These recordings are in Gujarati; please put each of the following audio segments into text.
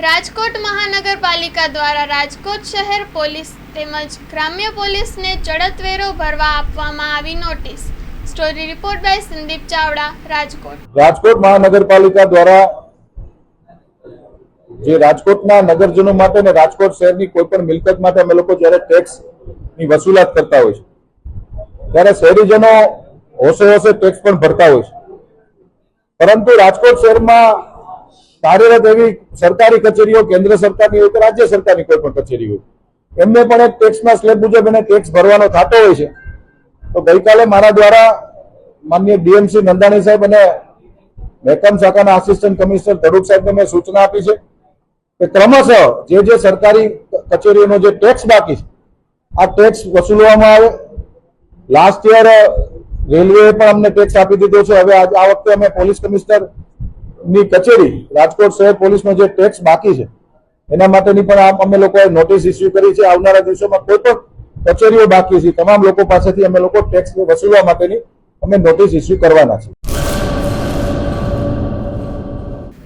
રાજકોટ મહાનગરપાલિકા દ્વારા રાજકોટ શહેર પોલીસ તેમજ ગ્રામ્ય પોલીસને ચડતવેરો ભરવા આપવામાં આવી નોટિસ। Story report by Sandeep Chavda, Rajkot. Rajkot મહાનગરપાલિકા દ્વારા જે રાજકોટના નગરજનો માટે અને રાજકોટ શહેરની કોઈ પણ મિલકત માટે અમે લોકો જ્યારે ટેક્સની વસૂલાત કરતા હોય છે ત્યારે શહેરીજનો હોશે હોશે ટેક્સ પણ ભરતા હોય છે, પરંતુ રાજકોટ શહેરમાં કાર્યરત એવી સરકારી કચેરીઓ કેન્દ્ર સરકારની હોય કે રાજ્ય સરકારની કોઈ પણ કચેરી હોય એમને પણ એક ટેક્સના સ્લેબ મુજબ એને ટેક્સ ભરવાનો થતો હોય છે। તો ગઈકાલે મારા દ્વારા માનનીય ડીએમસી નંદાણી સાહેબ અને મહેકમ શાખાના આસિસ્ટન્ટ કમિશનર ધડુક સાહેબને મેં સૂચના આપી છે કે ક્રમશઃ જે સરકારી કચેરીઓનો જે ટેક્સ બાકી છે આ ટેક્સ વસૂલવામાં આવે। લાસ્ટ યર રેલવેએ પણ અમને ટેક્સ આપી દીધો છે। હવે આ વખતે અમે પોલીસ કમિશનર ની કચેરી રાજકોટ શહેર પોલીસનો જે ટેક્સ બાકી છે એના માટેની પણ અમે લોકોએ નોટિસ ઇસ્યુ કરી છે। આવનારા દિવસોમાં કોઈ પણ કચેરીઓ બાકી છે તમામ લોકો પાસેથી અમે લોકો ટેક્સ વસૂલવા માટેની અમે નોટિસ ઇસ્યુ કરવાના છે।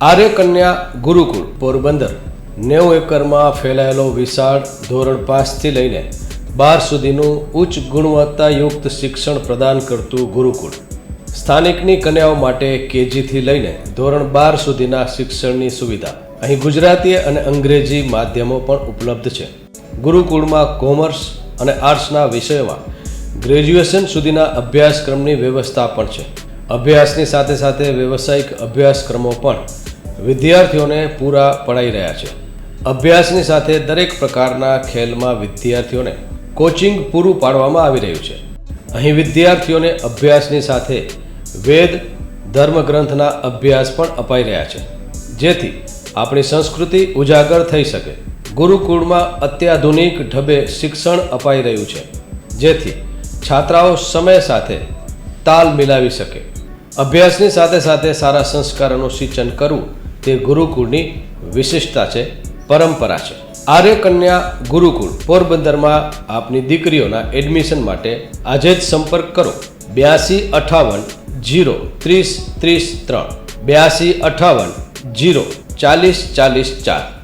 આર્ય કન્યા ગુરુકુળ પોરબંદર 90 એકરમાં ફેલાયેલો વિશાળ ધોરણ 5 થી લઈને 12 સુધીનું ઉચ્ચ ગુણવત્તાયુક્ત શિક્ષણ પ્રદાન કરતું ગુરુકુળ સ્થાનિકની કન્યાઓ માટે કેજીથી લઈને ધોરણ 12 સુધીના શિક્ષણની સુવિધા। અહીં ગુજરાતી અને અંગ્રેજી માધ્યમો પણ ઉપલબ્ધ છે। ગુરુકુળમાં કોમર્સ અને આર્ટ્સના વિષયોમાં ગ્રેજ્યુએશન સુધીના અભ્યાસક્રમની વ્યવસ્થા પણ છે। અભ્યાસની સાથે સાથે વ્યવસાયિક અભ્યાસક્રમો પણ વિદ્યાર્થીઓને પૂરા પડાઈ રહ્યા છે। અભ્યાસની સાથે દરેક પ્રકારના ખેલમાં વિદ્યાર્થીઓને કોચિંગ પૂરું પાડવામાં આવી રહ્યું છે। અહીં વિદ્યાર્થીઓને અભ્યાસની સાથે વેદ ધર્મગ્રંથના અભ્યાસ પણ અપાઈ રહ્યા છે, જેથી આપણી સંસ્કૃતિ ઉજાગર થઈ શકે। ગુરુકુળમાં અત્યાધુનિક ઢબે શિક્ષણ અપાઈ રહ્યું છે, જેથી છાત્રાઓ સમય સાથે તાલ મિલાવી શકે। અભ્યાસની સાથે સાથે સારા સંસ્કારોનું સિંચન કરવું તે ગુરુકુળની વિશિષ્ટતા છે, પરંપરા છે। આર્ય કન્યા ગુરુકુળ પોરબંદરમાં આપની દીકરીઓના એડમિશન માટે આજે જ સંપર્ક કરો 8258 030 33 8258 040 40 4।